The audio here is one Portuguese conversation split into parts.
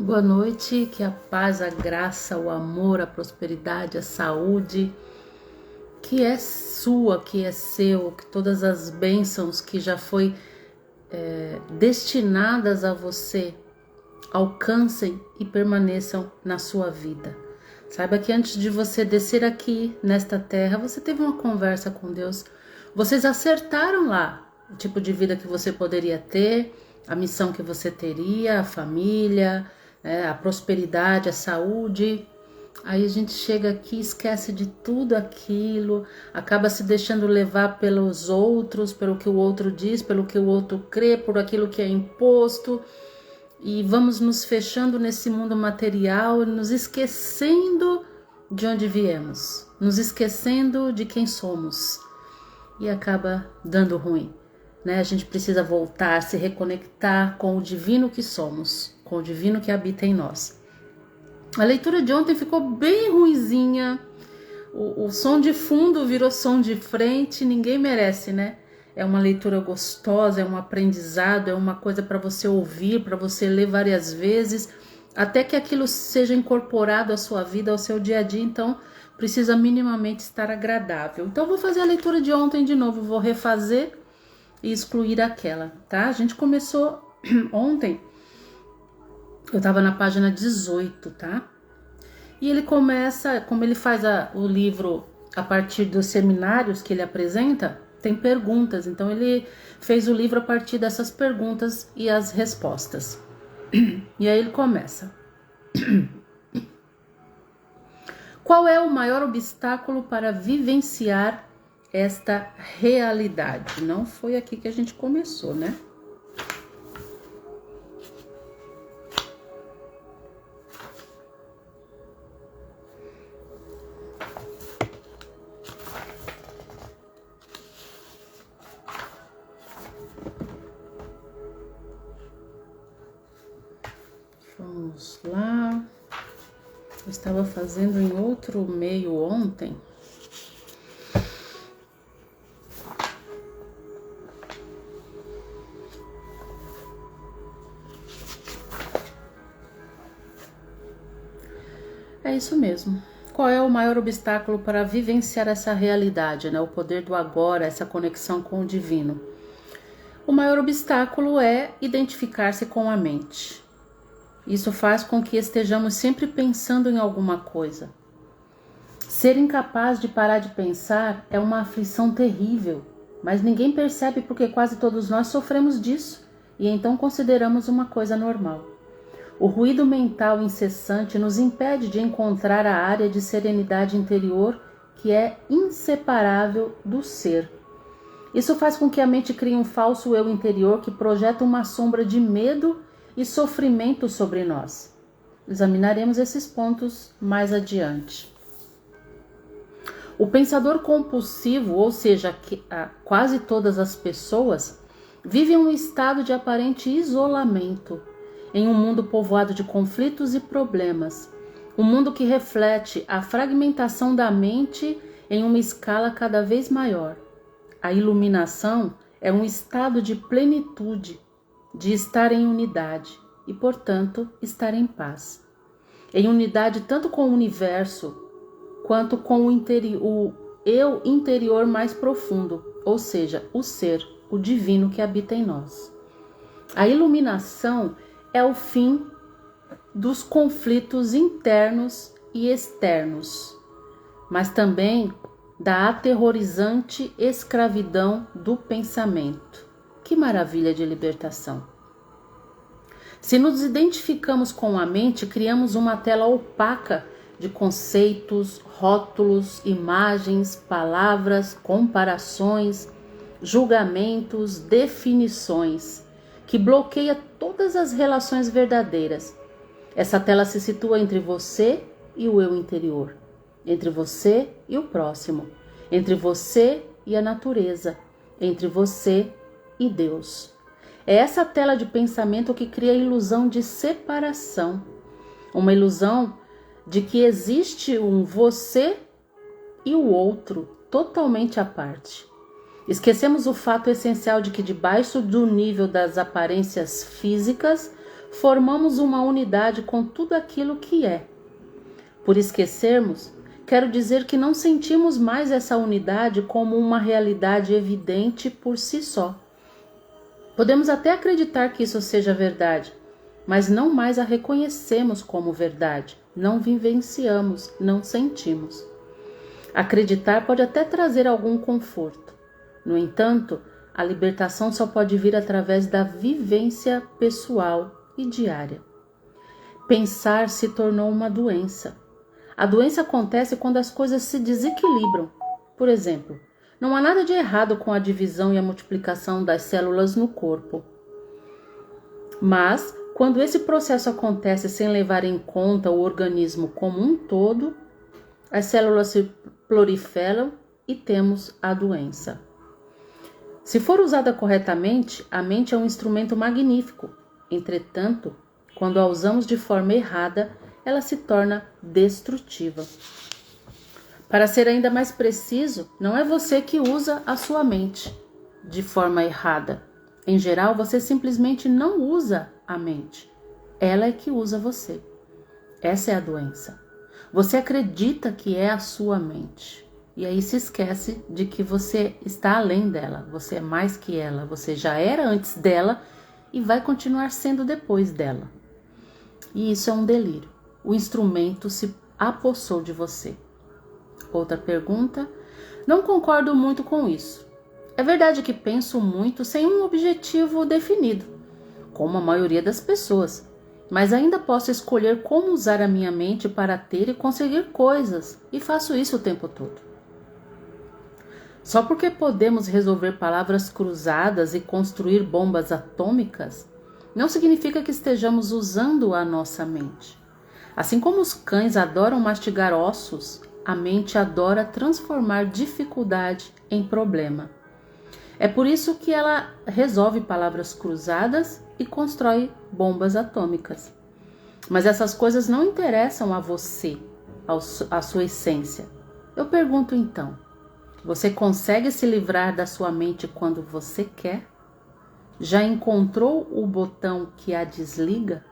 Boa noite, que a paz, a graça, o amor, a prosperidade, a saúde, que é sua, que é seu, que todas as bênçãos que já foi destinadas a você alcancem e permaneçam na sua vida. Saiba que antes de você descer aqui nesta terra, você teve uma conversa com Deus. Vocês acertaram lá o tipo de vida que você poderia ter, a missão que você teria, a família, a prosperidade, a saúde. Aí a gente chega aqui, esquece de tudo aquilo, acaba se deixando levar pelos outros, pelo que o outro diz, pelo que o outro crê, por aquilo que é imposto. E vamos nos fechando nesse mundo material, nos esquecendo de onde viemos, nos esquecendo de quem somos. E acaba dando ruim, né? A gente precisa voltar, se reconectar com o divino que somos, com o divino que habita em nós. A leitura de ontem ficou bem ruinzinha, o som de fundo virou som de frente, ninguém merece, né? É uma leitura gostosa, é um aprendizado, é uma coisa para você ouvir, para você ler várias vezes, até que aquilo seja incorporado à sua vida, ao seu dia a dia, então precisa minimamente estar agradável. Então vou fazer a leitura de ontem de novo, vou refazer e excluir aquela, tá? A gente começou ontem, eu estava na página 18, tá? E ele começa, como ele faz o livro a partir dos seminários que ele apresenta, tem perguntas, então ele fez o livro a partir dessas perguntas e as respostas. E aí ele começa. Qual é o maior obstáculo para vivenciar esta realidade? Não foi aqui que a gente começou, né? Vamos lá. Eu estava fazendo em outro meio ontem. É isso mesmo. Qual é o maior obstáculo para vivenciar essa realidade, né? O poder do agora, essa conexão com o divino. O maior obstáculo é identificar-se com a mente. Isso faz com que estejamos sempre pensando em alguma coisa. Ser incapaz de parar de pensar é uma aflição terrível, mas ninguém percebe porque quase todos nós sofremos disso e então consideramos uma coisa normal. O ruído mental incessante nos impede de encontrar a área de serenidade interior que é inseparável do ser. Isso faz com que a mente crie um falso eu interior que projeta uma sombra de medo e sofrimento sobre nós. Examinaremos esses pontos mais adiante. O pensador compulsivo, ou seja, quase todas as pessoas, vivem um estado de aparente isolamento, em um mundo povoado de conflitos e problemas, um mundo que reflete a fragmentação da mente em uma escala cada vez maior. A iluminação é um estado de plenitude, de estar em unidade e, portanto, estar em paz. Em unidade tanto com o universo quanto com o eu interior mais profundo, ou seja, o ser, o divino que habita em nós. A iluminação é o fim dos conflitos internos e externos, mas também da aterrorizante escravidão do pensamento. Que maravilha de libertação! Se nos identificamos com a mente, criamos uma tela opaca de conceitos, rótulos, imagens, palavras, comparações, julgamentos, definições, que bloqueia todas as relações verdadeiras. Essa tela se situa entre você e o eu interior, entre você e o próximo, entre você e a natureza, entre você e Deus. É essa tela de pensamento que cria a ilusão de separação, uma ilusão de que existe um você e o outro totalmente à parte. Esquecemos o fato essencial de que debaixo do nível das aparências físicas formamos uma unidade com tudo aquilo que é. Por esquecermos, quero dizer que não sentimos mais essa unidade como uma realidade evidente por si só. Podemos até acreditar que isso seja verdade, mas não mais a reconhecemos como verdade, não vivenciamos, não sentimos. Acreditar pode até trazer algum conforto. No entanto, a libertação só pode vir através da vivência pessoal e diária. Pensar se tornou uma doença. A doença acontece quando as coisas se desequilibram. Por exemplo, não há nada de errado com a divisão e a multiplicação das células no corpo. Mas, quando esse processo acontece sem levar em conta o organismo como um todo, as células se proliferam e temos a doença. Se for usada corretamente, a mente é um instrumento magnífico. Entretanto, quando a usamos de forma errada, ela se torna destrutiva. Para ser ainda mais preciso, não é você que usa a sua mente de forma errada. Em geral, você simplesmente não usa a mente. Ela é que usa você. Essa é a doença. Você acredita que é a sua mente. E aí se esquece de que você está além dela. Você é mais que ela. Você já era antes dela e vai continuar sendo depois dela. E isso é um delírio. O instrumento se apossou de você. Outra pergunta. Não concordo muito com isso. É verdade que penso muito sem um objetivo definido, como a maioria das pessoas, mas ainda posso escolher como usar a minha mente para ter e conseguir coisas, e faço isso o tempo todo. Só porque podemos resolver palavras cruzadas e construir bombas atômicas, não significa que estejamos usando a nossa mente. Assim como os cães adoram mastigar ossos, a mente adora transformar dificuldade em problema. É por isso que ela resolve palavras cruzadas e constrói bombas atômicas. Mas essas coisas não interessam a você, a sua essência. Eu pergunto então, você consegue se livrar da sua mente quando você quer? Já encontrou o botão que a desliga?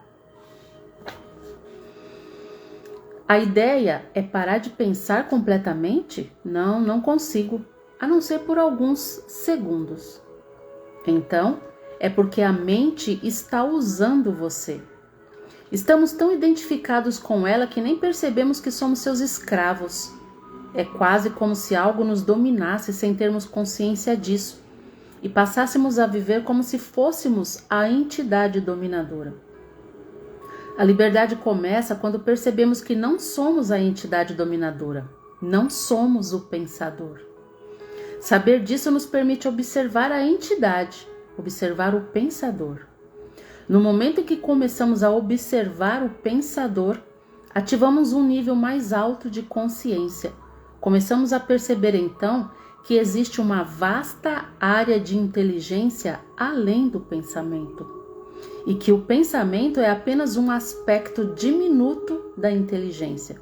A ideia é parar de pensar completamente? Não consigo, a não ser por alguns segundos. Então, é porque a mente está usando você. Estamos tão identificados com ela que nem percebemos que somos seus escravos. É quase como se algo nos dominasse sem termos consciência disso e passássemos a viver como se fôssemos a entidade dominadora. A liberdade começa quando percebemos que não somos a entidade dominadora, não somos o pensador. Saber disso nos permite observar a entidade, observar o pensador. No momento em que começamos a observar o pensador, ativamos um nível mais alto de consciência. Começamos a perceber então que existe uma vasta área de inteligência além do pensamento. E que o pensamento é apenas um aspecto diminuto da inteligência.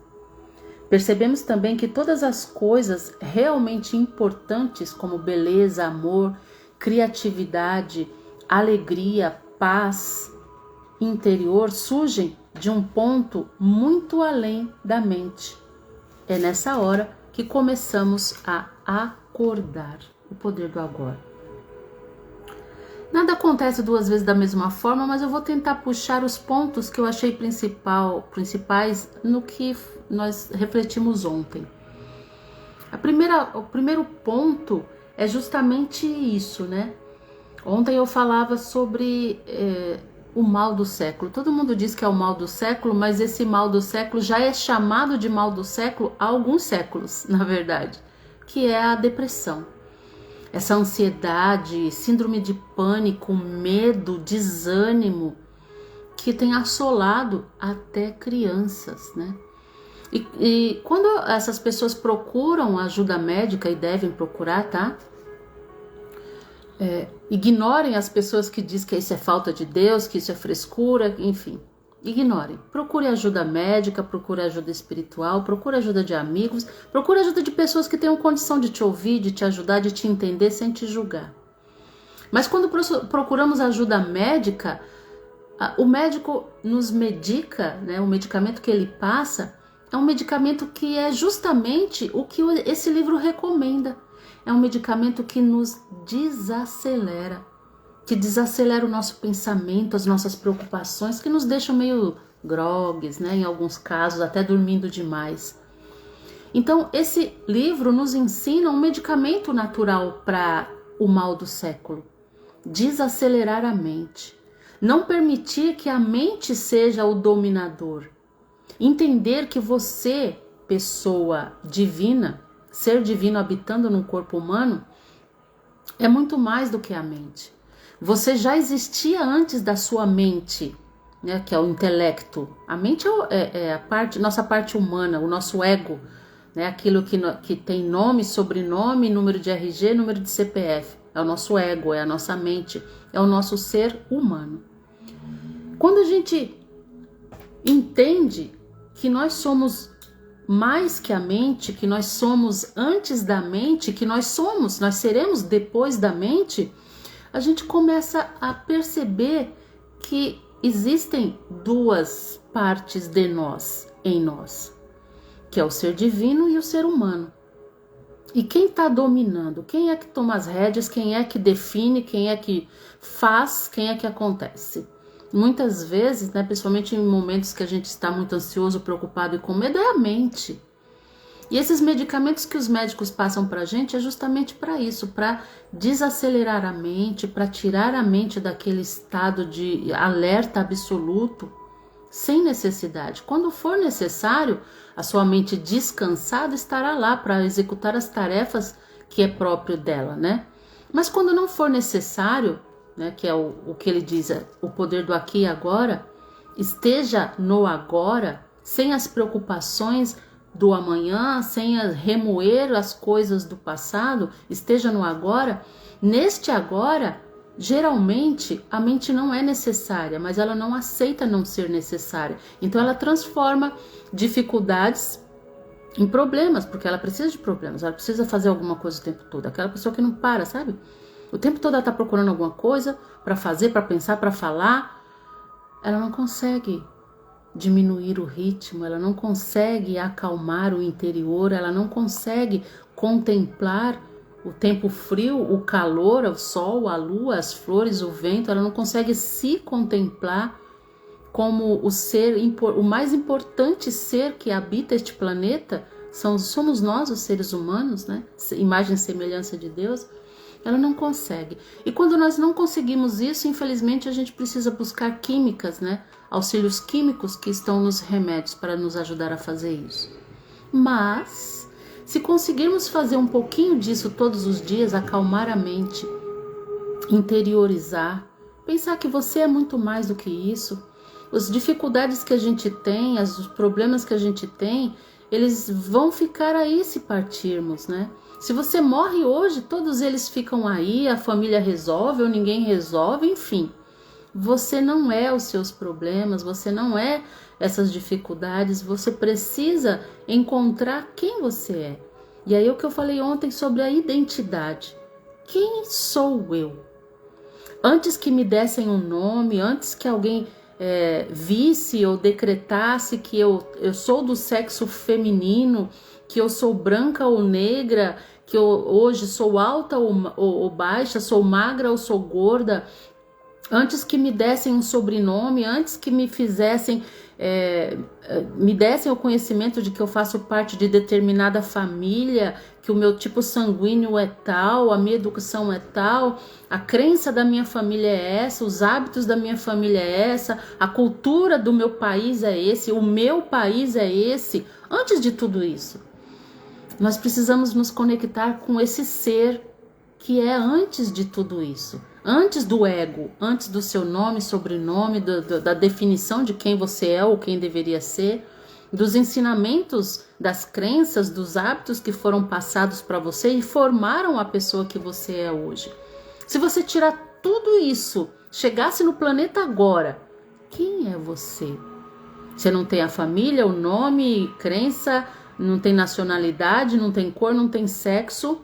Percebemos também que todas as coisas realmente importantes, como beleza, amor, criatividade, alegria, paz interior, surgem de um ponto muito além da mente. É nessa hora que começamos a acordar, o poder do agora. Nada acontece duas vezes da mesma forma, mas eu vou tentar puxar os pontos que eu achei principais no que nós refletimos ontem. O primeiro ponto é justamente isso, né? Ontem eu falava sobre o mal do século. Todo mundo diz que é o mal do século, mas esse mal do século já é chamado de mal do século há alguns séculos, na verdade, que é a depressão. Essa ansiedade, síndrome de pânico, medo, desânimo que tem assolado até crianças, né? E quando essas pessoas procuram ajuda médica, e devem procurar, tá? Ignorem as pessoas que dizem que isso é falta de Deus, que isso é frescura, enfim. Ignorem. Procure ajuda médica, procure ajuda espiritual, procure ajuda de amigos, procure ajuda de pessoas que tenham condição de te ouvir, de te ajudar, de te entender sem te julgar. Mas quando procuramos ajuda médica, O médico nos medica, né? O medicamento que ele passa é um medicamento que é justamente o que esse livro recomenda. É um medicamento que nos desacelera, que desacelera o nosso pensamento, as nossas preocupações, que nos deixam meio grogues, né? Em alguns casos, até dormindo demais. Então, esse livro nos ensina um medicamento natural para o mal do século. Desacelerar a mente. Não permitir que a mente seja o dominador. Entender que você, pessoa divina, ser divino habitando num corpo humano, é muito mais do que a mente. Você já existia antes da sua mente, né, que é o intelecto. A mente é a parte, nossa parte humana, o nosso ego, né, aquilo que tem nome, sobrenome, número de RG, número de CPF. É o nosso ego, é a nossa mente, é o nosso ser humano. Quando a gente entende que nós somos mais que a mente, que nós somos antes da mente, que nós seremos depois da mente, a gente começa a perceber que existem duas partes de nós, em nós, que é o ser divino e o ser humano. E quem está dominando? Quem é que toma as rédeas? Quem é que define? Quem é que faz? Quem é que acontece? Muitas vezes, né, principalmente em momentos que a gente está muito ansioso, preocupado e com medo, é a mente. E esses medicamentos que os médicos passam para a gente é justamente para isso, para desacelerar a mente, para tirar a mente daquele estado de alerta absoluto, sem necessidade. Quando for necessário, a sua mente descansada estará lá para executar as tarefas que é próprio dela, né? Mas quando não for necessário, né, que é o que ele diz, o poder do aqui e agora, esteja no agora, sem as preocupações do amanhã, sem remoer as coisas do passado, esteja no agora. Neste agora, geralmente a mente não é necessária, mas ela não aceita não ser necessária. Então ela transforma dificuldades em problemas, porque ela precisa de problemas, ela precisa fazer alguma coisa o tempo todo. Aquela pessoa que não para, sabe? O tempo todo ela está procurando alguma coisa para fazer, para pensar, para falar. Ela não consegue diminuir o ritmo, ela não consegue acalmar o interior, ela não consegue contemplar o tempo frio, o calor, o sol, a lua, as flores, o vento. Ela não consegue se contemplar como o ser, o mais importante ser que habita este planeta. Somos nós, os seres humanos, né? Imagem e semelhança de Deus. Ela não consegue. E quando nós não conseguimos isso, infelizmente, a gente precisa buscar químicas, né? Auxílios químicos que estão nos remédios para nos ajudar a fazer isso. Mas, se conseguirmos fazer um pouquinho disso todos os dias, acalmar a mente, interiorizar, pensar que você é muito mais do que isso, as dificuldades que a gente tem, os problemas que a gente tem, eles vão ficar aí se partirmos, né? Se você morre hoje, todos eles ficam aí, a família resolve ou ninguém resolve, enfim. Você não é os seus problemas, você não é essas dificuldades, você precisa encontrar quem você é. E aí o que eu falei ontem sobre a identidade. Quem sou eu? Antes que me dessem um nome, antes que alguém visse ou decretasse que eu sou do sexo feminino, que eu sou branca ou negra, que eu hoje sou alta ou baixa, sou magra ou sou gorda, antes que me dessem um sobrenome, antes que me fizessem, me dessem o conhecimento de que eu faço parte de determinada família, que o meu tipo sanguíneo é tal, a minha educação é tal, a crença da minha família é essa, os hábitos da minha família é essa, a cultura do meu país é esse, o meu país é esse. Antes de tudo isso, nós precisamos nos conectar com esse ser que é antes de tudo isso. Antes do ego, antes do seu nome, sobrenome, da definição de quem você é ou quem deveria ser, dos ensinamentos, das crenças, dos hábitos que foram passados para você e formaram a pessoa que você é hoje. Se você tirar tudo isso, chegasse no planeta agora, quem é você? Você não tem a família, o nome, crença, não tem nacionalidade, não tem cor, não tem sexo.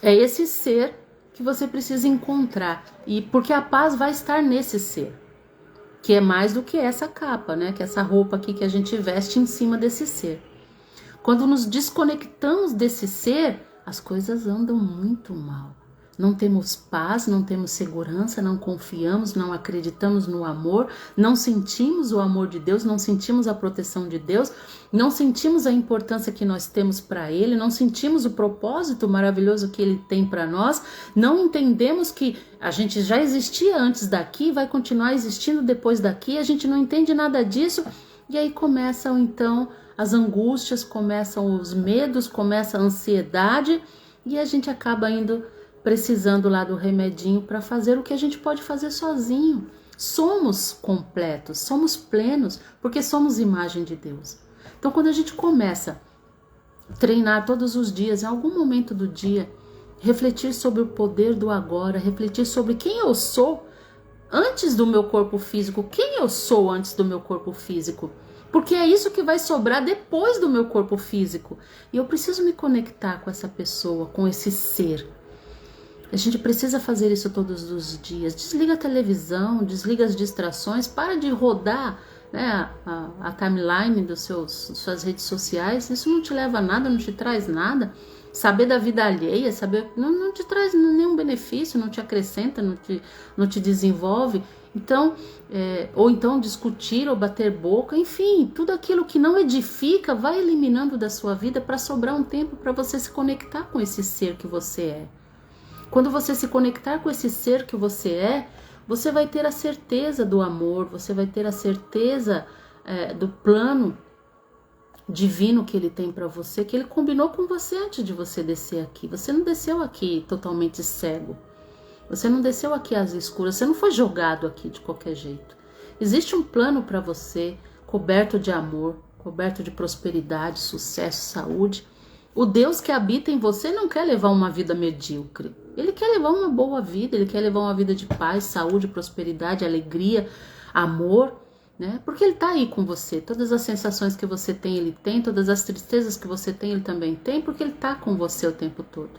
É esse ser que você precisa encontrar, e porque a paz vai estar nesse ser. que é mais do que essa capa, né? Que é essa roupa aqui que a gente veste em cima desse ser. Quando nos desconectamos desse ser, as coisas andam muito mal. Não temos paz, não temos segurança, não confiamos, não acreditamos no amor, não sentimos o amor de Deus, não sentimos a proteção de Deus, não sentimos a importância que nós temos para Ele, não sentimos o propósito maravilhoso que Ele tem para nós, não entendemos que a gente já existia antes daqui, vai continuar existindo depois daqui, a gente não entende nada disso, e aí começam então as angústias, começam os medos, começa a ansiedade, e a gente acaba indo precisando lá do remedinho para fazer o que a gente pode fazer sozinho. Somos completos, somos plenos, porque somos imagem de Deus. Então, quando a gente começa a treinar todos os dias, em algum momento do dia, refletir sobre o poder do agora, refletir sobre quem eu sou antes do meu corpo físico, quem eu sou antes do meu corpo físico, porque é isso que vai sobrar depois do meu corpo físico. E eu preciso me conectar com essa pessoa, com esse ser. A gente precisa fazer isso todos os dias. Desliga a televisão, desliga as distrações, para de rodar, né, a timeline suas redes sociais. Isso não te leva a nada, não te traz nada. Saber da vida alheia, saber não te traz nenhum benefício, não te acrescenta, não te desenvolve. Então, ou então discutir ou bater boca, enfim, tudo aquilo que não edifica, vai eliminando da sua vida para sobrar um tempo para você se conectar com esse ser que você é. Quando você se conectar com esse ser que você é, você vai ter a certeza do amor, você vai ter a certeza do plano divino que ele tem para você, que ele combinou com você antes de você descer aqui. Você não desceu aqui totalmente cego. Você não desceu aqui às escuras, você não foi jogado aqui de qualquer jeito. Existe um plano para você, coberto de amor, coberto de prosperidade, sucesso, saúde. O Deus que habita em você não quer levar uma vida medíocre. Ele quer levar uma boa vida, ele quer levar uma vida de paz, saúde, prosperidade, alegria, amor, né? Porque ele está aí com você. Todas as sensações que você tem, ele tem. Todas as tristezas que você tem, ele também tem, porque ele está com você o tempo todo.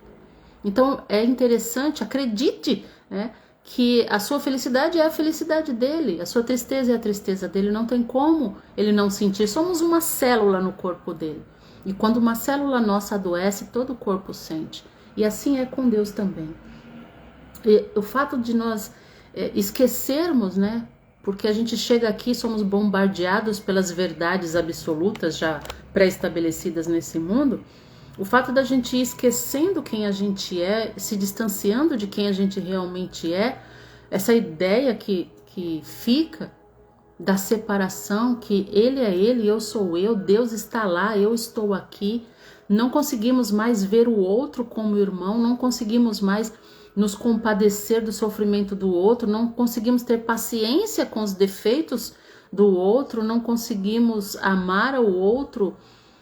Então é interessante, acredite, né, que a sua felicidade é a felicidade dele, a sua tristeza é a tristeza dele. Não tem como ele não sentir. Somos uma célula no corpo dele. E quando uma célula nossa adoece, todo o corpo sente. E assim é com Deus também. E o fato de nós esquecermos, né? Porque a gente chega aqui, somos bombardeados pelas verdades absolutas já pré-estabelecidas nesse mundo. O fato da gente ir esquecendo quem a gente é, se distanciando de quem a gente realmente é, essa ideia que fica da separação, que ele é ele, eu sou eu, Deus está lá, eu estou aqui. Não conseguimos mais ver o outro como irmão, não conseguimos mais nos compadecer do sofrimento do outro, não conseguimos ter paciência com os defeitos do outro, não conseguimos amar ao outro,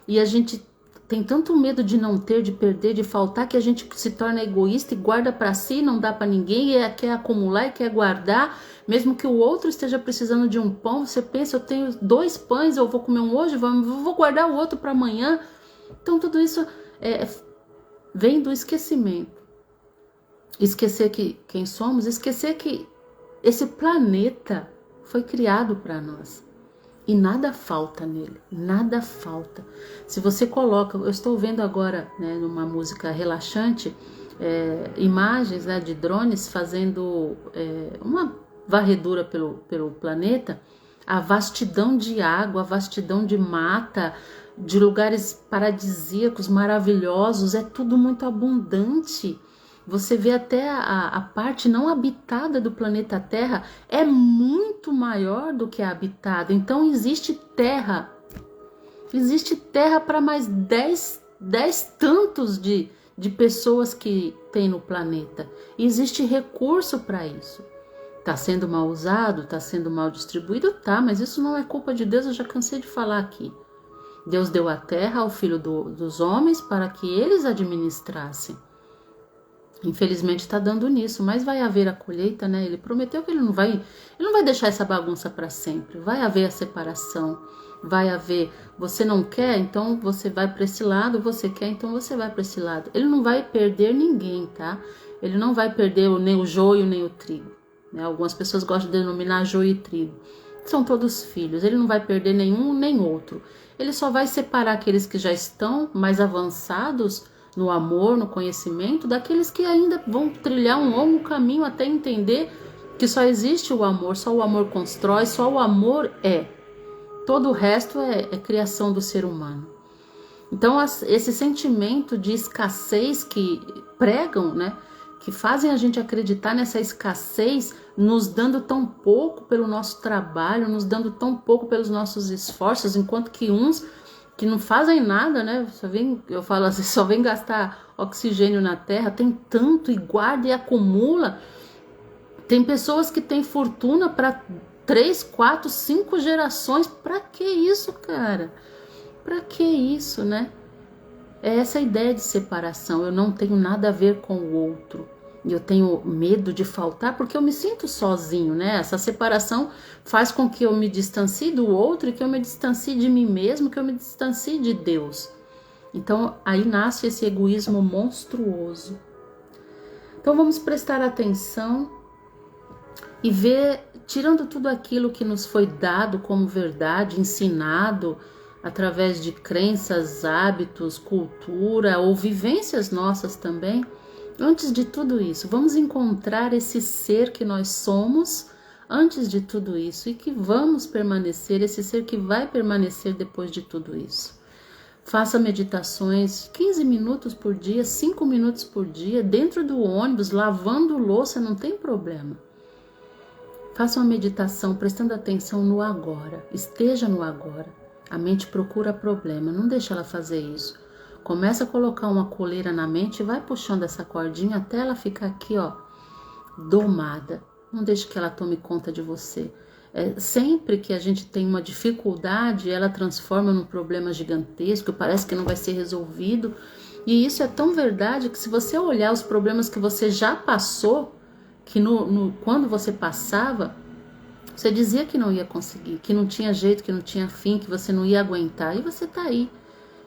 e a gente tem tanto medo de não ter, de perder, de faltar, que a gente se torna egoísta e guarda para si, não dá para ninguém, e quer acumular e quer guardar, mesmo que o outro esteja precisando de um pão. Você pensa, eu tenho 2 pães, eu vou comer um hoje, vou guardar o outro para amanhã. Então tudo isso vem do esquecimento. Esquecer quem somos, esquecer que esse planeta foi criado para nós. E nada falta nele, nada falta. Se você coloca, eu estou vendo agora, né, numa música relaxante, imagens, né, de drones fazendo uma varredura pelo planeta, a vastidão de água, a vastidão de mata, de lugares paradisíacos, maravilhosos, é tudo muito abundante. Você vê até a parte não habitada do planeta Terra é muito maior do que a habitada. Então existe terra para mais 10 tantos de pessoas que tem no planeta. E existe recurso para isso. Está sendo mal usado, está sendo mal distribuído, tá, mas isso não é culpa de Deus, eu já cansei de falar aqui. Deus deu a terra ao filho dos homens para que eles administrassem. Infelizmente está dando nisso, mas vai haver a colheita, né? Ele prometeu que ele não vai deixar essa bagunça para sempre. Vai haver a separação, vai haver. Você não quer, então você vai para esse lado. Você quer, então você vai para esse lado. Ele não vai perder ninguém, tá? Ele não vai perder nem o joio nem o trigo. Né? Algumas pessoas gostam de denominar joio e trigo. são todos filhos. Ele não vai perder nenhum nem outro. Ele só vai separar aqueles que já estão mais avançados no amor, no conhecimento, daqueles que ainda vão trilhar um longo caminho até entender que só existe o amor, só o amor constrói, só o amor é. Todo o resto é criação do ser humano. Então, esse sentimento de escassez que pregam, né, que fazem a gente acreditar nessa escassez, nos dando tão pouco pelo nosso trabalho, nos dando tão pouco pelos nossos esforços, enquanto que uns que não fazem nada, né, eu falo assim, só vem gastar oxigênio na terra, tem tanto e guarda e acumula. Tem pessoas que têm fortuna para 3, 4, 5 gerações. Para que isso, cara? Para que isso, né? É essa ideia de separação. Eu não tenho nada a ver com o outro. E eu tenho medo de faltar porque eu me sinto sozinho, né? Essa separação faz com que eu me distancie do outro e que eu me distancie de mim mesmo, que eu me distancie de Deus. Então, aí nasce esse egoísmo monstruoso. Então, vamos prestar atenção e ver, tirando tudo aquilo que nos foi dado como verdade, ensinado através de crenças, hábitos, cultura ou vivências nossas também. Antes de tudo isso, vamos encontrar esse ser que nós somos antes de tudo isso e que vamos permanecer, esse ser que vai permanecer depois de tudo isso. Faça meditações 15 minutos por dia, 5 minutos por dia, dentro do ônibus, lavando louça, não tem problema. Faça uma meditação prestando atenção no agora, esteja no agora. A mente procura problema, não deixa ela fazer isso. Começa a colocar uma coleira na mente e vai puxando essa cordinha até ela ficar aqui, ó, domada. Não deixe que ela tome conta de você. Sempre que a gente tem uma dificuldade, ela transforma num problema gigantesco, parece que não vai ser resolvido. E isso é tão verdade que se você olhar os problemas que você já passou, que quando você passava, você dizia que não ia conseguir, que não tinha jeito, que não tinha fim, que você não ia aguentar, e você tá aí.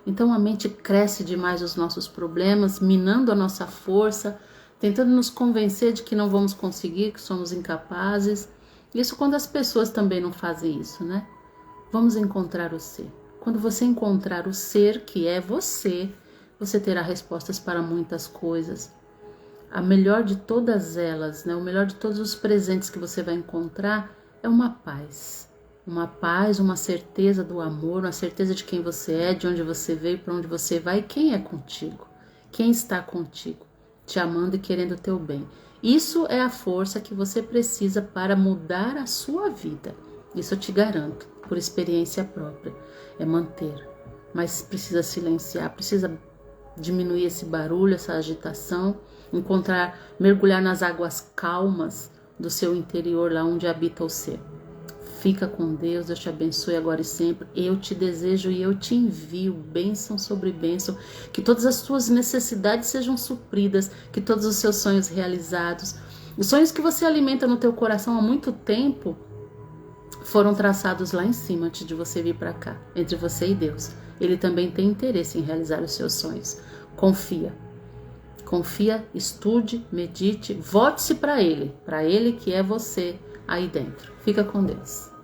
Então a mente cresce demais os nossos problemas, minando a nossa força, tentando nos convencer de que não vamos conseguir, que somos incapazes. Isso quando as pessoas também não fazem isso, né? Vamos encontrar o ser. Quando você encontrar o ser que é você, você terá respostas para muitas coisas. A melhor de todas elas, né? O melhor de todos os presentes que você vai encontrar é uma paz. Uma paz, uma certeza do amor, uma certeza de quem você é, de onde você veio, para onde você vai e quem é contigo. Quem está contigo, te amando e querendo o teu bem. Isso é a força que você precisa para mudar a sua vida. Isso eu te garanto, por experiência própria. É manter, mas precisa silenciar, precisa diminuir esse barulho, essa agitação, mergulhar nas águas calmas do seu interior, lá onde habita o ser. Fica com Deus, Deus te abençoe agora e sempre. Eu te desejo e eu te envio bênção sobre bênção, que todas as tuas necessidades sejam supridas, que todos os seus sonhos realizados, os sonhos que você alimenta no teu coração há muito tempo, foram traçados lá em cima antes de você vir para cá, entre você e Deus. Ele também tem interesse em realizar os seus sonhos. Confia, estude, medite, vote-se para Ele que é você aí dentro. Fica com Deus.